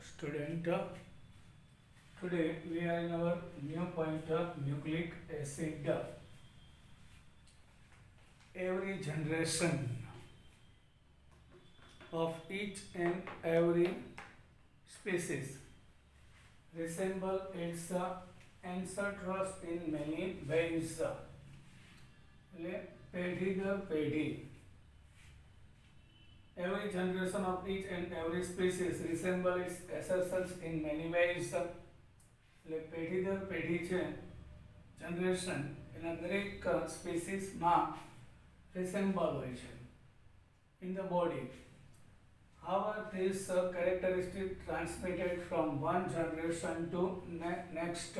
student. Today we are in our new point nucleic acid. Every generation of each and every species resemble its ancestors in many ways. એટલે પેઢી દર પેઢી every generation of each and every species resemble its ancestors in many ways. એટલે પેઢી દર પેઢી છે generation એના દરેક સ્પીસીસમાં રિસેમ્બલ હોય છે in the body. However, this characteristic transmitted from one generation to next.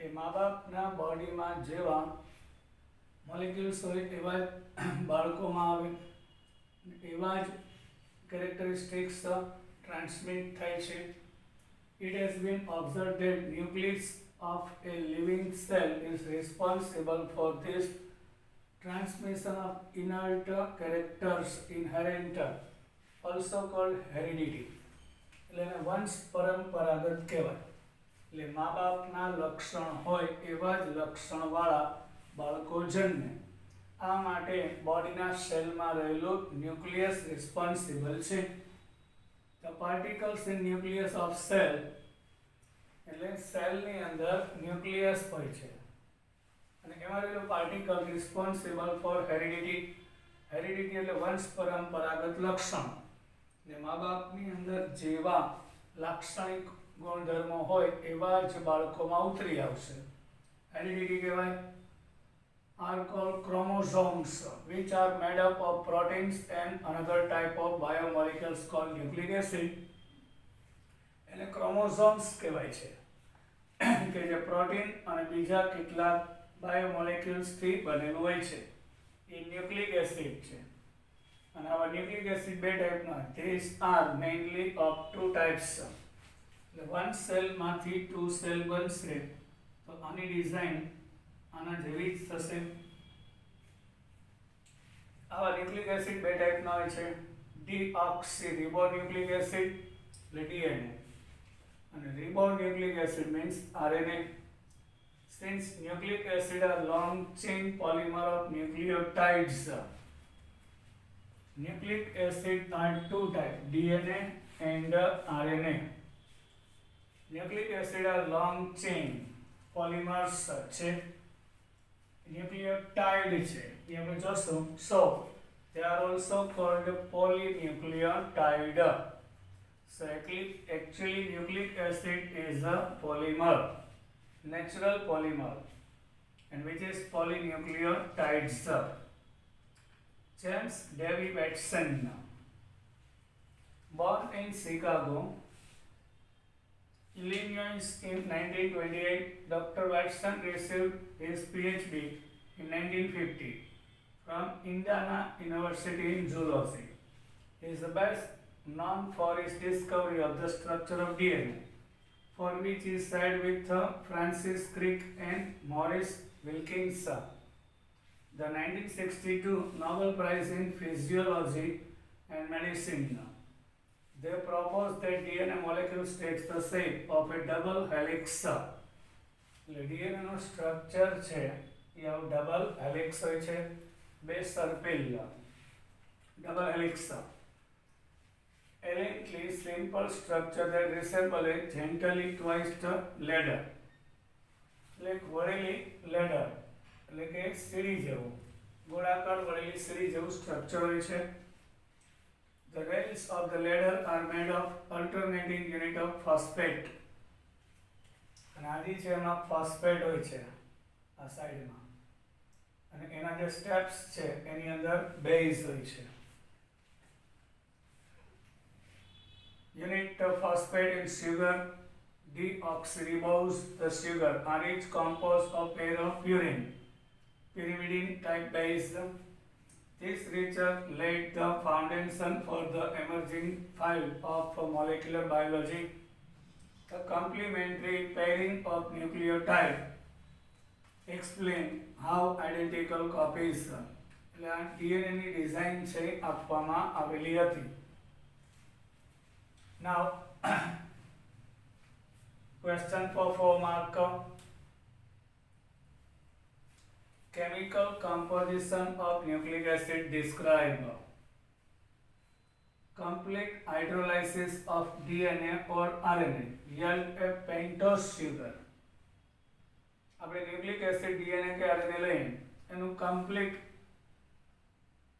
એ મા બાપના બોડીમાં જેવા મોલેક્યુલ્સ હોય એવા બાળકોમાં આવે એવા જ characteristics transmit થાય છે. It has been observed that nucleus of a living cell is responsible for this transmission of inert characters inherent, also called heredity. એટલે એને વંશ પરંપરાગત કહેવાય. એટલે મા બાપના લક્ષણ હોય એવા જ લક્ષણવાળા બાળકો જન્મે. આ માટે બોડીના સેલમાં રહેલું ન્યુક્લિયસ રિસ્પોન્સિબલ છે. The particles in nucleus of cell એટલે સેલની અંદર ન્યુક્લિયસ હોય છે અને એમાં રહેલું particle responsible four heredity. Heredity એટલે વંશ પરંપરાગત લક્ષણ. એટલે મા બાપની અંદર જેવા લાક્ષણિક ગુણધર્મો હોય એવા જ બાળકોમાં ઉતરી આવશે. હેરિડિટી કહેવાય. Are called chromosomes, which are made up of proteins and another type of biomolecules called nucleic acid. એને ક્રોમોસોમ્સ કહેવાય છે કે જે પ્રોટીન અને બીજા કેટલાક બાયોમોલેક્યુલ્સથી બનેલું હોય છે. એ ન્યુક્લિક એસિડ છે અને આવા ન્યુક્લિક એસિડ બે ટાઈપના. These are mainly of two types. એટલે વન સેલમાંથી ટુ સેલ બનશે તો આની ડિઝાઇન આના જેવી જ થશે. આવા ન્યુક્લિક એસિડ બે ટાઈપના હોય છે. ડીઓક્સીરિબોન્યુક્લિક એસિડ એટલે ડીએનએ અને ribonucleic acid means RNA. Since nucleic acid are long chain polymer of nucleotides, nucleic acid are two types, DNA and RNA. Nucleic acid are long chain polymers છે. Nucleotide છે એ આપણે જોશું. So they are also called polynucleotide. So actually nucleic acid is a polymer, natural polymer, and which is polynucleotides. James Davy Watson, born in Chicago, Illinois in 1928, Dr. Watson received his PhD in 1950 from Indiana University in zoology. He is the best known for his discovery of the structure of DNA, for which he shared with Francis Crick and Maurice Wilkins the 1962 Nobel Prize in Physiology and Medicine. They proposed that DNA molecules takes the shape of a double helix. એટલે DNA નો structure છે એ આવું double helix હોય છે. બે સર્પિલ double helix. Elegantly simple structure that resemble a gently twisted ladder. Like વળેલી ladder એટલે કે સીડી જેવું ગોળાકાર વળેલી સીડી જેવું સ્ટ્રક્ચર હોય છે. The rails of the ladder are made of alternating unit of phosphate. અને આની છે એમાં ફોસ્ફેટ હોય છે આ સાઈડમાં અને એના જે સ્ટેપ્સ છે એની અંદર બેઝ હોય છે. Unit of phosphate in sugar deoxyribose the sugar are each composed of pair of purine, pyrimidine type base. This research laid the foundation for the emerging field of molecular biology. The complementary pairing of nucleotide explain how identical copies એટલે આ DNA ની design છે આપવામાં આવેલી હતી. Now Question for 4 mark. Chemical composition of nucleic acid describe. Complete hydrolysis of DNA or RNA yield a pentose sugar. આપણે nucleic acid DNA કે RNA લઈને એનું complete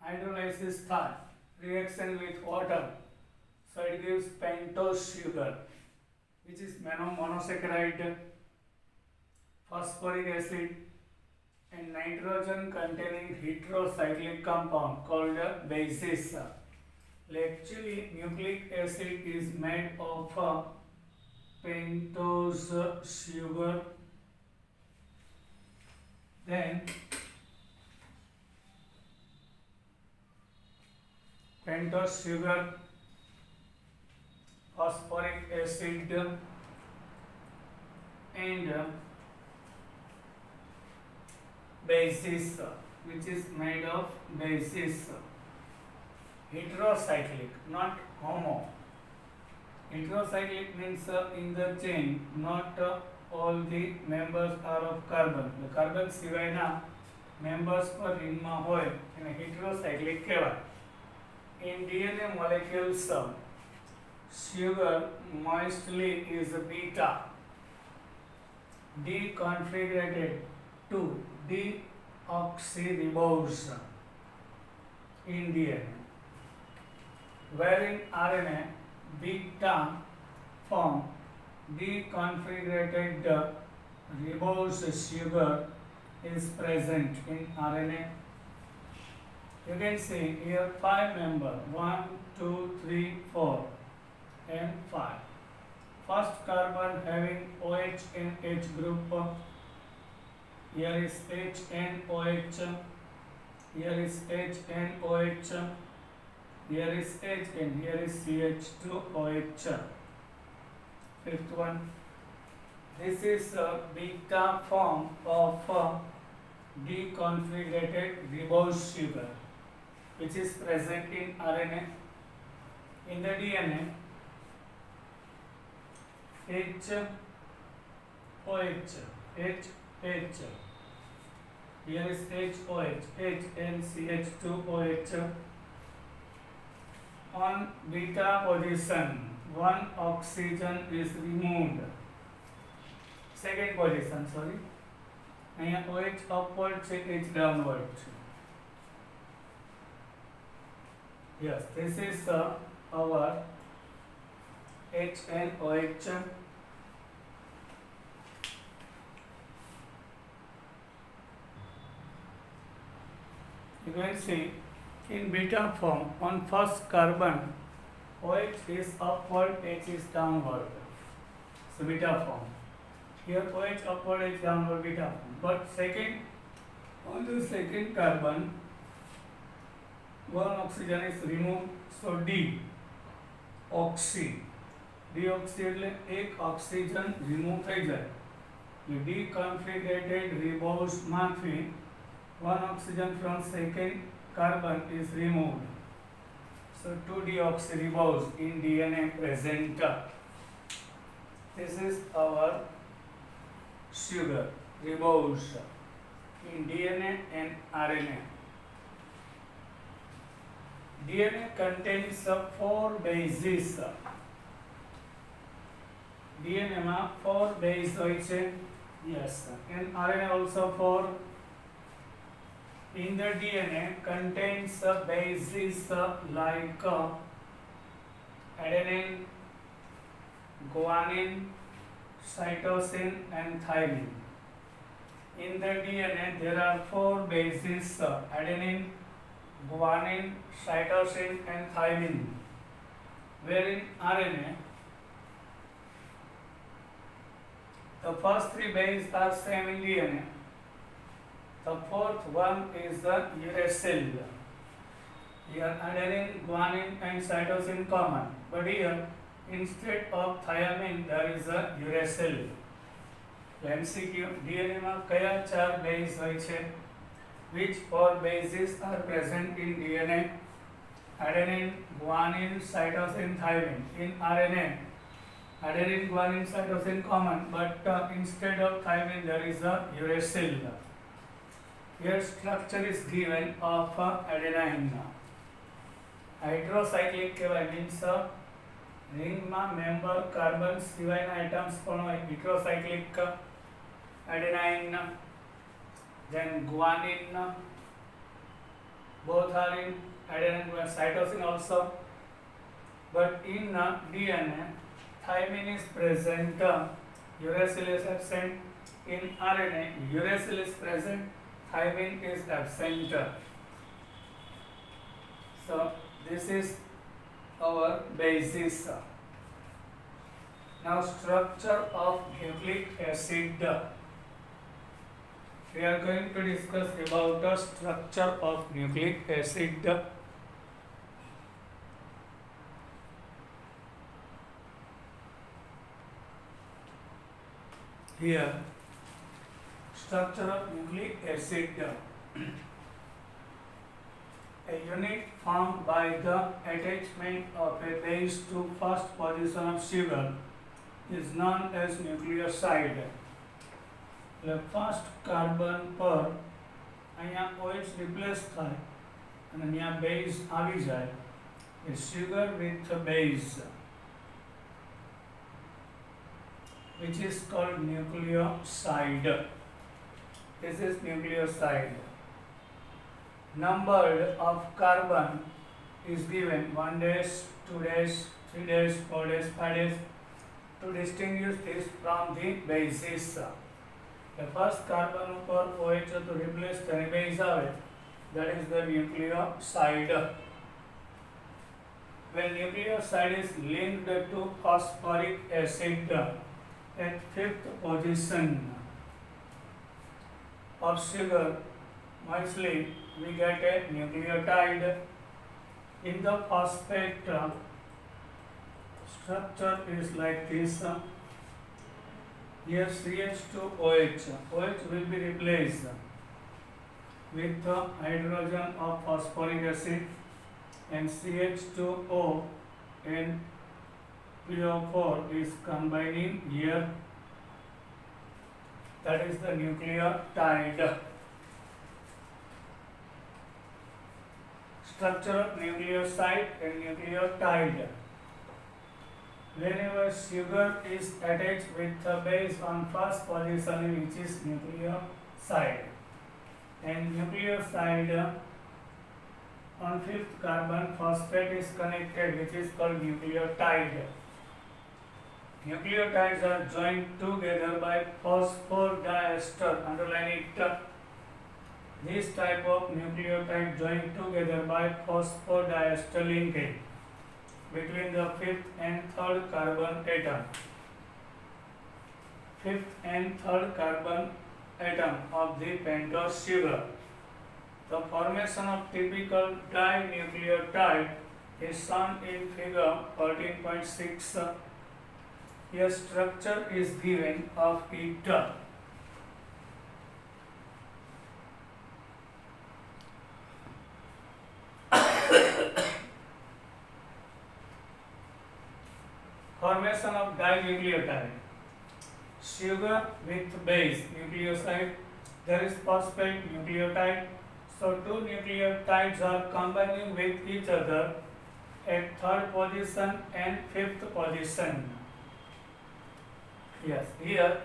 hydrolysis થાય reaction with water, so it gives pentose sugar, which is monosaccharide, phosphoric acid and nitrogen containing heterocyclic compound called bases. Actually nucleic acid is made of pentose sugar. Then pentose sugar, phosphoric acid and bases, which is made of bases. Heterocyclic, not homo. Heterocyclic means in the chain not all the members are of carbon. The carbon સિવાયના members પર રિંગમાં હોય એને heterocyclic કહેવાય. In DNA molecules, sugar mostly is beta deconfigurated to deoxyribose in DNA, wherein RNA beta form deconfigurated ribose sugar is present in RNA. You can see here 5 members, 1, 2, 3, 4 and 5. First carbon having OH and H group, here is H and OH, here is H and OH, here is H and here is CH2OH. Fifth one, this is a beta form of deconfigurated ribose sugar, which is present in RNA. In the DNA, H, OH, H, H, here is HOH, H and CH2OH. On beta position, one oxygen is removed. Second position, sorry. અહીંયા OH upward છે, H downward છે. Yes, this is our H and OH. You can see in beta form, on first carbon, OH is upward, H is downward. So beta form. Here OH upward, H downward, beta form. But second, on the second carbon, one oxygen is removed, so D, oxy. Deoxy એટલે એક oxygen remove થઈ જાય. Deconfigurated ribose માંથી one oxygen from second carbon is removed. So 2-deoxyribose in DNA present. This is our sugar, ribose in DNA and RNA. DNA contains 4 bases. DNA માં 4 base હોય છે. Yes, and RNA also 4. In the DNA contains bases like adenine, guanine, cytosine and thymine. In the DNA there are 4 bases, adenine, guanine, cytosine and thymine, where in RNA the first 3 bases are same in DNA. The fourth one is the uracil. Here adenine, guanine and cytosine common, but here instead of thymine there is a uracil. MCQ, DNA માં કયા 4 base હોય છે? Which 4 bases are present in DNA? Adenine, guanine, cytosine, thymine. In RNA adenine, guanine, cytosine common, but instead of thymine there is a uracil. Here structure is given of adenine. Hydrocyclic કહેવાય means રિંગમાં member carbon સિવાયના items પણ હોય. heterocyclic adenine, then guanine, both are in adenine, cytosine also, but in DNA thymine is present, uracil is absent. In RNA uracil is present, thymine is absent. So this is our basis. Now structure of nucleic acid. We are going to discuss about the structure of nucleic acid. Here structure of nucleic acid. A unit formed by the attachment of a base to first position of sugar is known as nucleoside. The first carbon પર અહીંયા OH replace થાય અને અહીંયા base આવી જાય. A sugar with a base, which is called nucleoside. This is nucleoside. Number of carbon is given 1 dash, 2 dash, 3 dash, 4 dash, 5 dash. To distinguish this from the bases, the first carbon upper OH to replace the base આવે, that is the nucleoside. When nucleoside is linked to phosphoric acid at fifth position of sugar, mostly we get a nucleotide. In the phosphate structure is like this. Here CH2OH. OH will be replaced with the hydrogen of phosphoric acid, and CH2O and PO4 is combining here. That is the nucleotide. Structure of nucleoside and nucleotide. Whenever sugar is attached with the base on first position, which is nucleoside, and nucleoside on fifth carbon phosphate is connected, which is called nucleotide. Nucleotides are joined together by phosphodiester. Underline it. This type of nucleotide joined together by phosphodiester linkage between the fifth and third carbon atom. Fifth and third carbon atom of the pentose sugar. The formation of typical dinucleotide is shown in figure 14.6. Here structure is given of it. Formation of dinucleotide. Sugar with base, nucleoside. There is phosphate nucleotide. So two nucleotides are combining with each other at third position and fifth position. Yes, here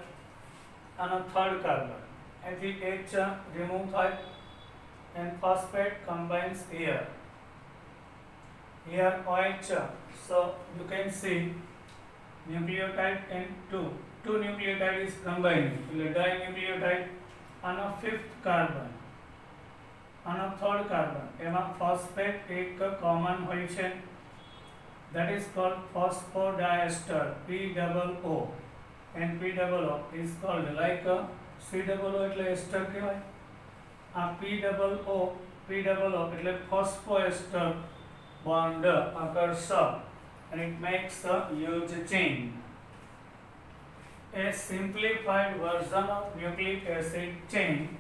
on a third carbon, and the H removed and phosphate combines here. Here OH. So you can see nucleotide and two nucleotide is combining. Dinucleotide on a fifth carbon, on a third carbon. એમાં phosphate એક common હોય છે. That is called phosphodiester. POO. And POO is called like COO એટલે ester કહેવાય. આ POO એટલે phosphoester bond occurs, and it makes a huge chain. A simplified version of nucleic acid chain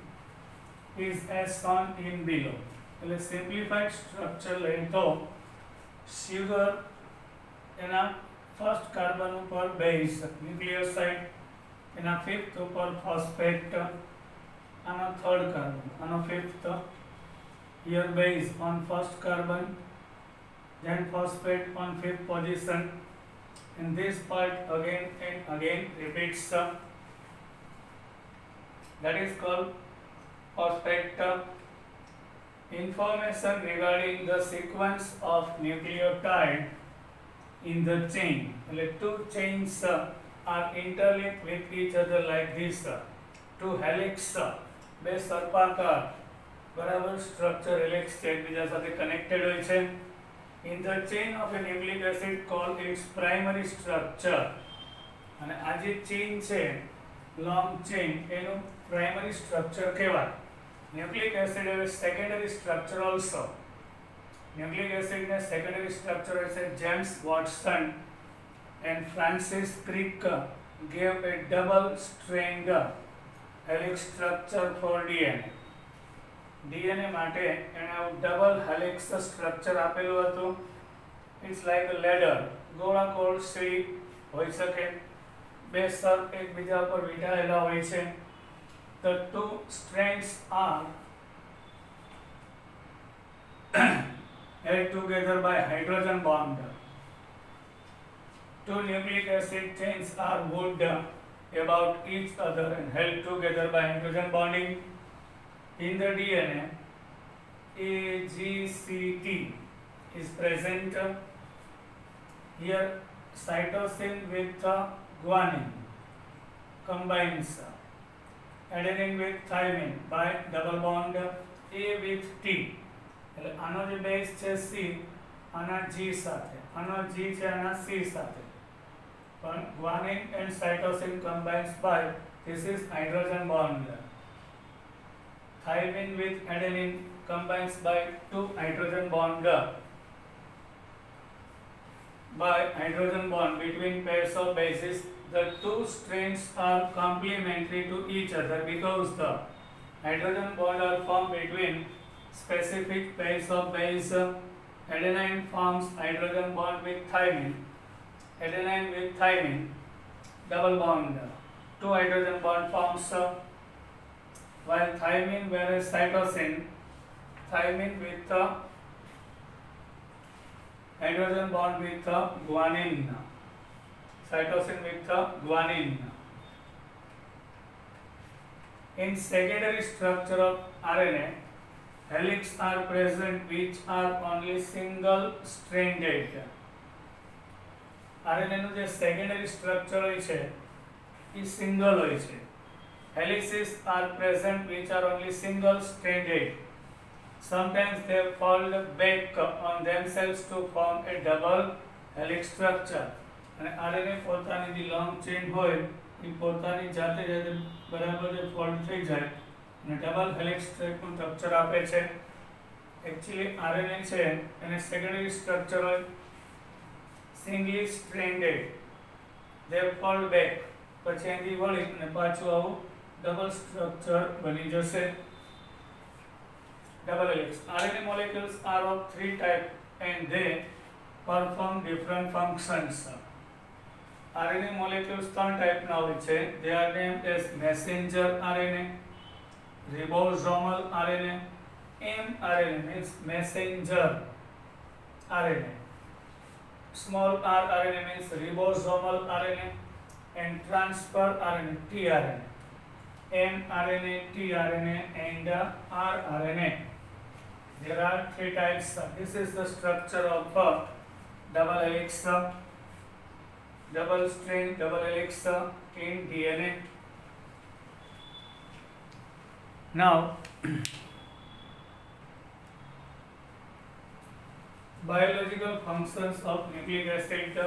is as shown in below. એટલે simplified structure લઈએ તો sugar એના first carbon ઉપર base nucleoside, એના ફિફ્થ ઉપર ફોસ્ફેટ, આનો third carbon, આનો fifth. Here base on first carbon, then phosphate on fifth position, and this part again and again repeats. That is called phosphate. Information regarding the sequence of nucleotide in the chain. Like two chains are interlinked with each other like this. Two helix, બે સર્પાકાર બરાબર structure helix છે એકબીજા સાથે connected હોય છે. In the chain of a nucleic acid called its primary structure. અને આ જે ચેઇન છે લોંગ ચેઇન એનું પ્રાઇમરી સ્ટ્રક્ચર કહેવાય. Nucleic acid have a secondary structure also. Nucleic acid ને સેકન્ડરી સ્ટ્રક્ચર હોય છે. James Watson and Francis Crick gave a double strand helix structure for DNA. DNA માટે એને ડબલ હેલિક્સ સ્ટ્રક્ચર આપેલું હતું. It's like a ladder, ગોળાકોળ સીડી હોઈ શકે. બે સર એકબીજા પર વીંટાળેલા હોય છે. The two strands are held together by hydrogen bond. Two nucleic acid chains are wound about each other and held together by hydrogen bonding. In the DNA, AGCT is present. Here, cytosine with guanine combines adenine with thymine by double bond. A with T. એટલે આનો જે base છે C, આના G સાથે, આનો G છે આના C સાથે. પણ guanine and cytosine combines by, this is hydrogen bond. Thymine with adenine combines by two hydrogen bond between pairs of bases. The two strands are complementary to each other because the hydrogen bond are formed between specific pairs of base. Adenine forms hydrogen bond with thymine. Adenine with thymine, double bond. Two hydrogen bond forms. While thymine, whereas cytosine, thymine with hydrogen bond with guanine, cytosine with guanine. In secondary structure of RNA, helix are present which are only single stranded. RNA નું જે secondary structure હોય છે એ single હોય છે. Helices are present which are only single stranded. Sometimes they fold back on themselves to form a double helix structure. અને RNA પોતાની જે long chain હોય એ પોતાની જાતે જાતે બરાબર ફોલ્ડ થઈ જાય અને ડબલ હેલિક્સ ટાઈપનું સ્ટ્રક્ચર આપે છે. એકચ્યુઅલી RNA છે એને સેકન્ડરી સ્ટ્રક્ચર હોય સિંગલી સ્ટ્રેન્ડેડ. દે ફોલ્ડ બેક, પછી અહીંથી વળી અને પાછું આવું double structure બની જશે. Double helix. RNA molecules are of three types and they perform different functions. RNA molecules ત્રણ ટાઈપના હોય છે. They are named as messenger RNA, ribosomal RNA, mRNA means messenger RNA. Small r RNA means ribosomal RNA and transfer RNA, tRNA. mRNA, tRNA and rRNA. There are three types. This is the structure of double helix, double strand, double helix in DNA. Now, biological functions of nucleic acid.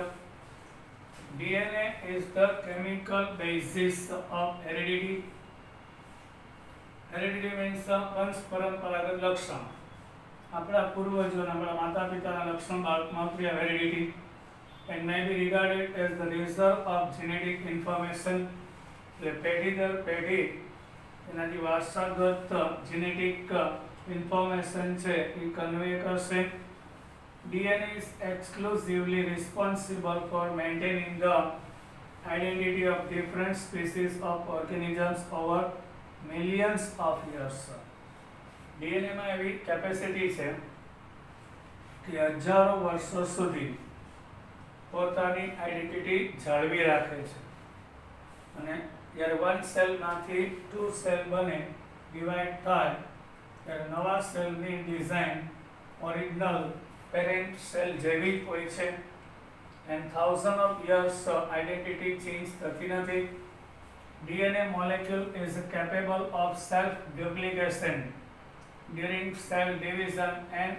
DNA is the chemical basis of heredity. Heredity means વંશ પરંપરાગત લક્ષણ. આપણા પૂર્વજોના આપણા માતા પિતાના લક્ષણ બાળકમાં ક્રિયા heredity and may be regarded as the result of genetic information. એટલે પેઢી દર પેઢી એના જે વારસાગત જેનેટિક ઇન્ફોર્મેશન છે એ કન્વે કરશે. DNA is exclusively responsible for maintaining the identity of different species of organisms over millions of years. DNA માં એવી કેપેસિટી છે કે હજારો વર્ષો સુધી પોતાની આઈડેન્ટિટી જાળવી રાખે છે અને જ્યારે વન સેલમાંથી ટુ સેલ બને ડિવાઈડ થાય ત્યારે નવા સેલની ડિઝાઇન ઓરિજિનલ પેરેન્ટ સેલ જેવી જ હોય છે and thousands of years identity change થતી નથી. DNA molecule is capable of self duplication during cell division and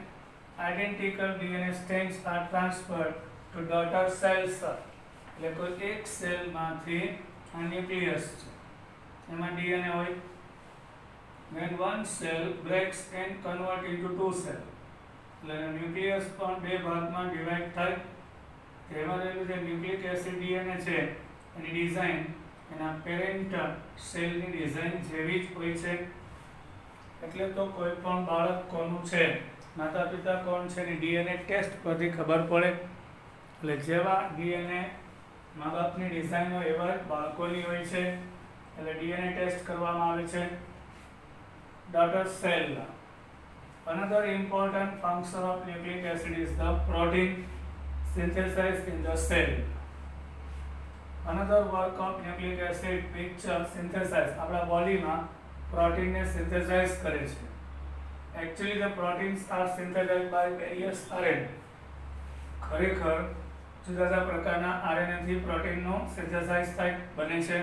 identical DNA strands are transferred to daughter cells. એટલે કોઈ એક સેલમાંથી આ ન્યુક્લિયસ છે એમાં DNA હોય. when one cell breaks and convert into two cells એટલે ન્યુક્લિયસ પણ બે ભાગમાં ડિવાઈડ થાય. તેમાં રહેલું જે ન્યુક્લિક એસિડ ડીએનએ છે એની ડિઝાઇન એના પેરેન્ટ સેલની ડિઝાઇન જેવી જ હોય છે. એટલે તો કોઈ પણ બાળક કોનું છે, માતા પિતા કોણ છે એની ડીએનએ ટેસ્ટ પરથી ખબર પડે. એટલે જેવા ડીએનએ મા બાપની ડિઝાઇન હોય એવા જ બાળકોની હોય છે. એટલે ડીએનએ ટેસ્ટ કરવામાં આવે છે. daughter cell. Another important function of nucleic acid is the protein synthesized in the cell. Another work of nucleic acid which synthesize આપણા બોડીમાં પ્રોટીનને સિન્થેસાઇઝ કરે છે. Actually the proteins are synthesized by various RNA. ખરેખર જુદા જુદા પ્રકારના RNA થી પ્રોટીનનો synthesise થાય બને છે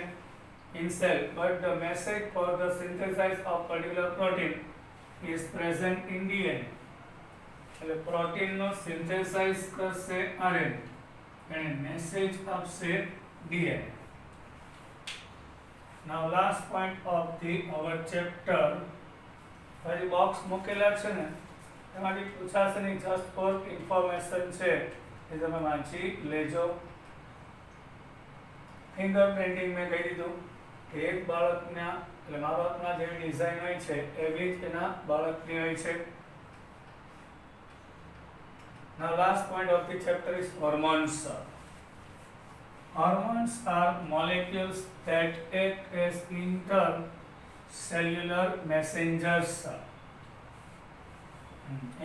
in cell, but the message for the synthesis of particular protein is present in DNA. એટલે પ્રોટીનનો સિન્થેસાઇઝ કરશે RNA અને મેસેજ આપશે DNA. Now last point of the our chapter, ફરી બોક્સ મૂકેલા છે ને એમાંથી પૂછાશે નહીં, જસ્ટ ફોર ઇન્ફોર્મેશન છે એ તમે વાંચી લેજો. ફિંગરપ્રિન્ટિંગ મેં કહી દીધું કે એક બાળકના એટલે મા બાપના જેવી ડિઝાઇન હોય છે એવી જ એના બાળકની હોય છે. Now last point of the chapter is hormones. Hormones are molecules that act as intercellular messengers.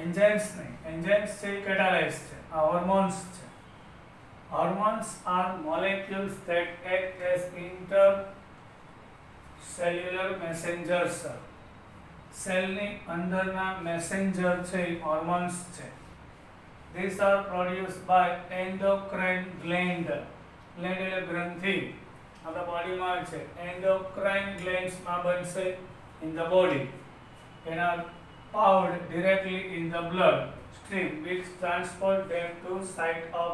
Enzymes નહીં, enzymes છે catalyze છે, આ hormones છે. Hormones are molecules that act as intercellular messengers. સેલની અંદરના મેસેન્જર છે એ હોર્મોન્સ છે. These are produced by endocrine gland. Gland એટલે ગ્રંથિ આપણા બોડીમાં આવે છે. Endocrine glands માં બનશે in the body and are poured directly in the blood stream which transport them to site of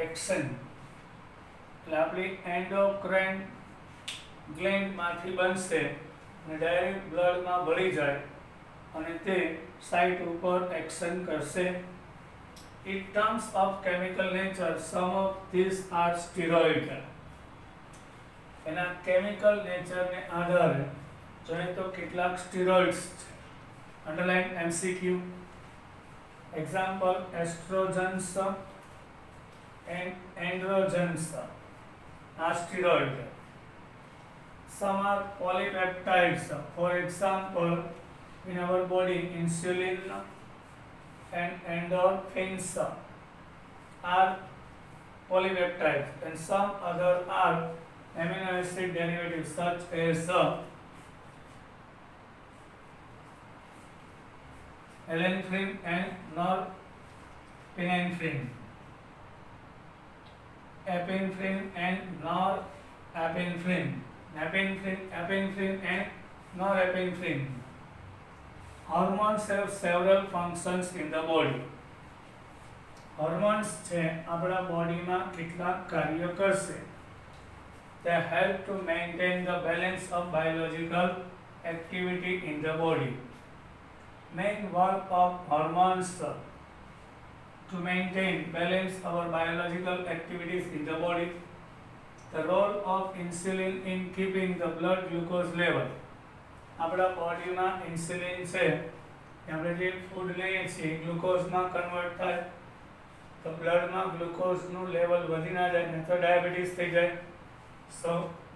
action. એટલે આપણી endocrine gland માંથી બનશે અને ડાયરેક્ટ બ્લડમાં ભળી જાય અને તે સાઇટ ઉપર એક્શન કરશે. In terms of chemical nature, some of these are steroid. એના કેમિકલ નેચરને આધારે જોઈએ તો કેટલાક સ્ટીરોઇડ્સ છે. Underline MCQ. Example estrogens and androgens are steroid. Some are polypeptides. For example, in our body, insulin and endorphins are polypeptides, and some other are amino acid derivatives such as epinephrine and norepinephrine. Epinephrine and norepinephrine. Epinephrine and norepinephrine. Hormones have several functions in the body. Hormones છે આપણા બોડીમાં કેટલાક કાર્ય કરશે. They help to maintain the balance of biological activity in the body. Main work of hormones to maintain balance our biological activities in the body. The role of insulin in keeping the blood glucose level. આપણા બોડીમાં insulin છે આપણે જે food લઈએ છીએ ગ્લુકોઝમાં convert થાય તો બ્લડમાં ગ્લુકોઝનું level વધી ના જાય નહીં તો ડાયાબિટીસ થઈ જાય. સો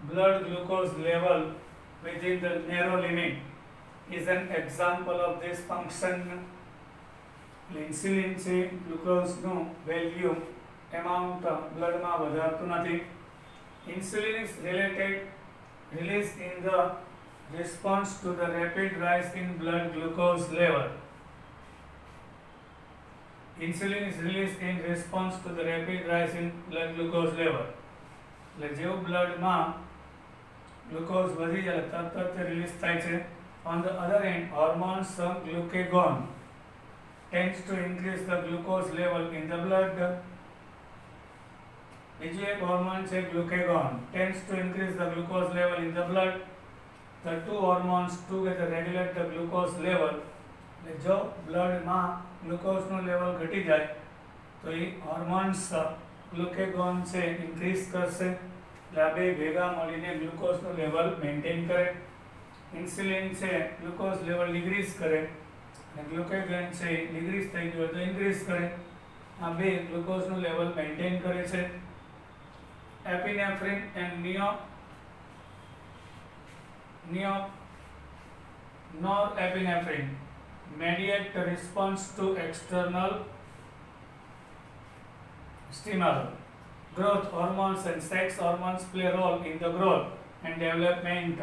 blood glucose level within the narrow limit is an example of this function. Insulin છે ગ્લુકોઝનું વેલ્યુ એમાઉન્ટ બ્લડમાં વધારતું નથી. Insulin is released in the response to the rapid rise in blood glucose level. Insulin is released in response to the rapid rise in blood glucose level. એટલે જેવું બ્લડમાં glucose વધી જાય તરત જ release થાય છે. On the other hand, hormones glucagon tends to increase the glucose level in the blood. બીજું એક હોર્મોન છે ગ્લુકેગોન tends to increase the glucose level in the blood. The two hormones together regulate the glucose level. જો બ્લડમાં ગ્લુકોઝનું level ઘટી જાય તો એ hormones ગ્લુકેગોન છે increase કરશે એટલે આ બે ભેગા મળીને ગ્લુકોઝનું લેવલ મેન્ટેન કરે. ઇન્સ્યુલિન છે ગ્લુકોઝ લેવલ ડિક્રીઝ કરે અને ગ્લુકેગોન છે ડિક્રીઝ થઈ ગયું હોય તો ઇન્ક્રીઝ કરે. આ બે ગ્લુકોઝનું લેવલ મેન્ટેન કરે છે. એપિનેફ્રિન and norepinephrine mediate the response to external stimuli. Growth hormones and sex hormones play a role in the growth and development.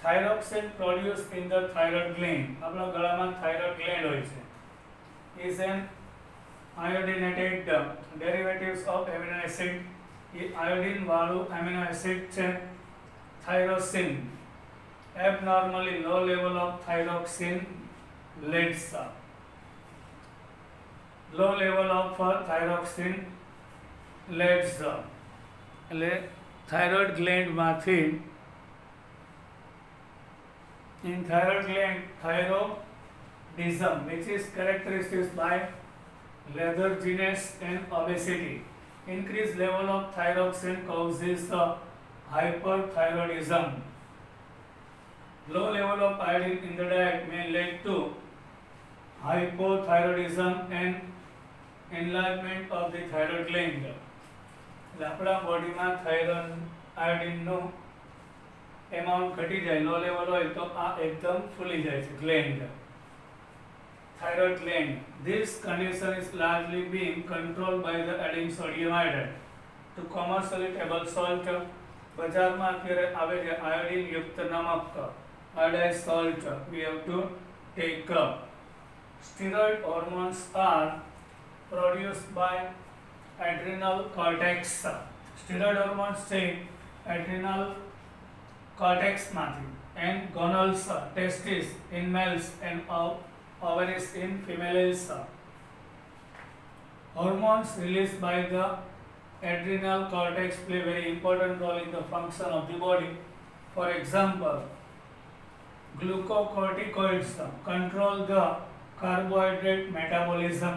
Thyroxine produced in the thyroid gland, આપણા ગળામાં thyroid gland હોય છે, is an iodinated derivatives of amino acid. A iodine વાળું amino acid છે thyrosin. Abnormally low level of thyroxine leads એટલે thyroid gland માંથી in thyroid gland thyroidism which is characterized by letharginess and obesity. Increased level of thyroxine causes hyperthyroidism. Low level of iodine in the diet may lead to hypothyroidism and enlargement of the thyroid gland. એટલે આપણા બોડીમાં આયોડિનનું amount ઘટી જાય, low level હોય તો આ એકદમ ફૂલી જાય છે gland, thyroid gland. This condition is largely being controlled by the adding sodium iodide to commercially table salt. બજારમાં અત્યારે આવે છે આયોડિન યુક્ત નમક, iodized salt we have to take up. Steroid hormones are produced by adrenal cortex. Steroid hormones છે adrenal cortex માંથી and gonals testes in males and ovaries in females. Hormones released by the adrenal cortex play very important role in the function of the body. For example, glucocorticoids control the carbohydrate metabolism,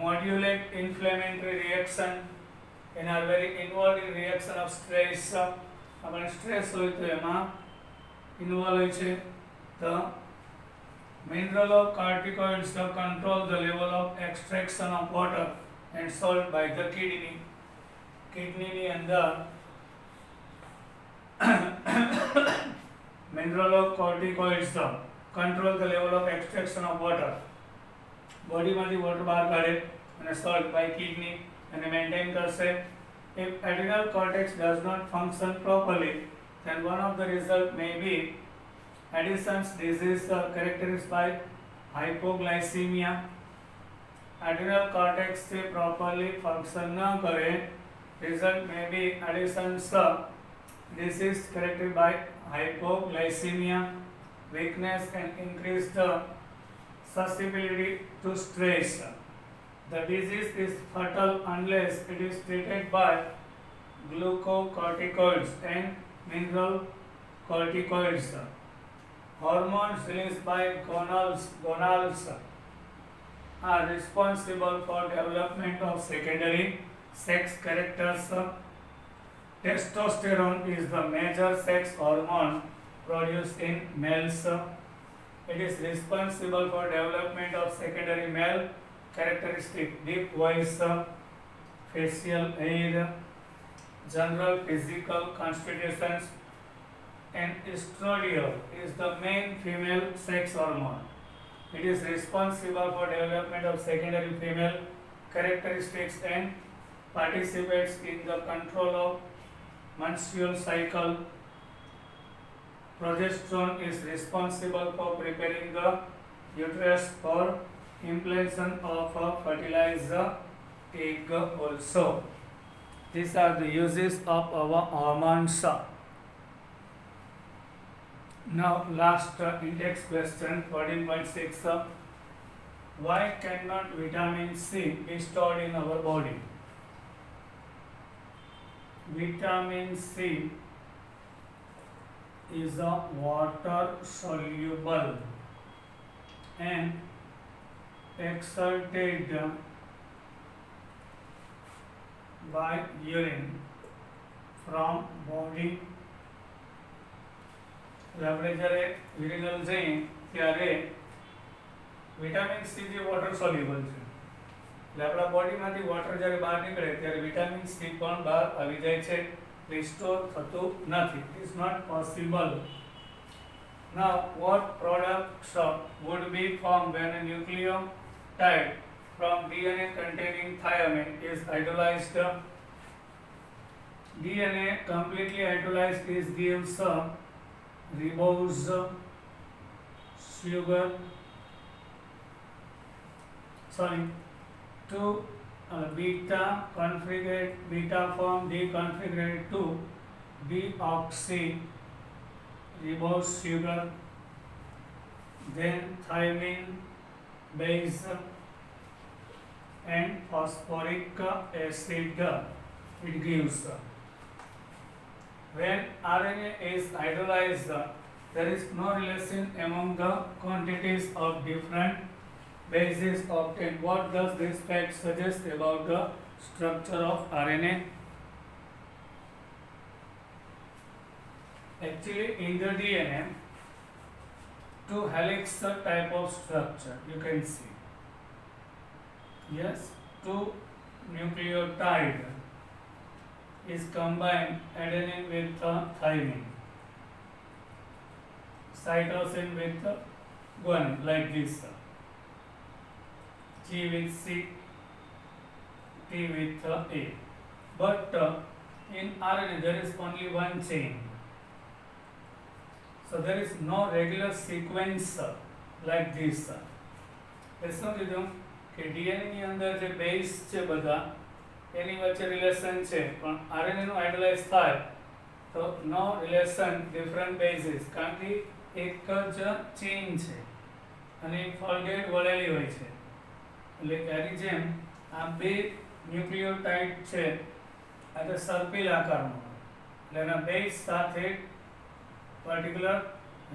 modulate inflammatory reaction, and are very involved in reaction of stress. આપણે stress હોય તો એમાં involve હોય છે. The mineralocorticoids control the level of extraction of water and salt by the kidney. કિડનીની અંદર mineralocorticoids control the level of extraction of water. બોડીમાંથી water બહાર કાઢે અને salt by kidney અને મેન્ટેન કરશે. If adrenal cortex does not function properly, then one of the results may be Addison's disease characterized by hypoglycemia. Adrenal cortex से properly function न करे, result may be Addison's disease characterized by hypoglycemia, weakness and increased susceptibility to stress. The disease is fatal unless it is treated by glucocorticoids and mineralocorticoids. Hormones released by gonals are responsible for development of secondary sex characters. Testosterone is the major sex hormone produced in males. It is responsible for development of secondary male characteristic: deep voice, facial hair, general physical constitutions, and estradiol is the main female sex hormone. It is responsible for development of secondary female characteristics and participates in the control of menstrual cycle. Progesterone is responsible for preparing the uterus for implantation of a fertilized egg also. These are the uses of our hormones. Now last index question 14.6. Why cannot vitamin C be stored in our body? Vitamin C is a water soluble and exerted by urine from body. આપણે જ્યારે urinal જઈએ ત્યારે vitamin C જે water soluble છે એટલે આપણા બોડીમાંથી water જ્યારે બહાર નીકળે ત્યારે વિટામિન સી પણ બહાર આવી જાય છે, રિસ્ટોર થતું નથી. It is not possible. Now what products would be formed when a nucleotide from DNA containing thymine is hydrolyzed? DNA completely hydrolyzed is gives ribose sugar to beta configurate beta form deconfigurate to deoxy ribose sugar, then thymine base and phosphoric acid it gives. When RNA is hydrolyzed, there is no relation among the quantities of different bases obtained. What does this fact suggest about the structure of RNA? Actually, in the DNA, two helix type of structure you can see. Yes, two nucleotide is combined adenine with thymine, cytosine with guanine, like this. G with C, T with A. But in RNA there is only one chain. So there is no regular sequence like this. એટલે શું કીધું કે DNA ની અંદર જે base છે બધા એની વચ્ચે રિલેશન છે, પણ આરએનએ નું હાઇડ્રોલાઇઝ થાય તો નો રિલેશન ડિફરન્ટ બેઝિસ, કારણ કે એક જ ચેઇન છે અને ફોલ્ડેડ વળેલી હોય છે. એટલે એની જેમ આ બે ન્યુક્લિયોટાઇડ છે આ તો સર્પિલ આકારનો હોય, એટલે એના બેઝ સાથે પર્ટિક્યુલર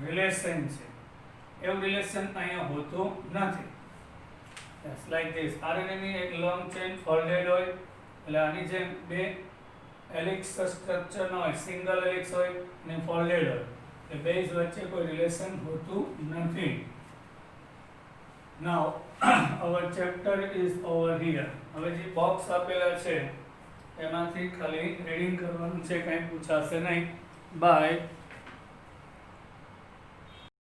રિલેશન છે. એવું રિલેશન અહીંયા હોતું નથી. Yes, like this. RNA ની એક લોંગ ચેઇન ફોલ્ડેડ હોય, એટલે આની જેમ બે હેલિક્સ સ્ટ્રક્ચર ન હોય, સિંગલ હેલિક્સ હોય અને ફોલ્ડેડ હોય, એટલે બેઝ વચ્ચે કોઈ રિલેશન હોતું નથી. Now our chapter is over here. હવે જે બોક્સ આપેલા છે એમાંથી ખાલી રીડિંગ કરવાનું છે, કંઈ પૂછાશે નહીં. બાય.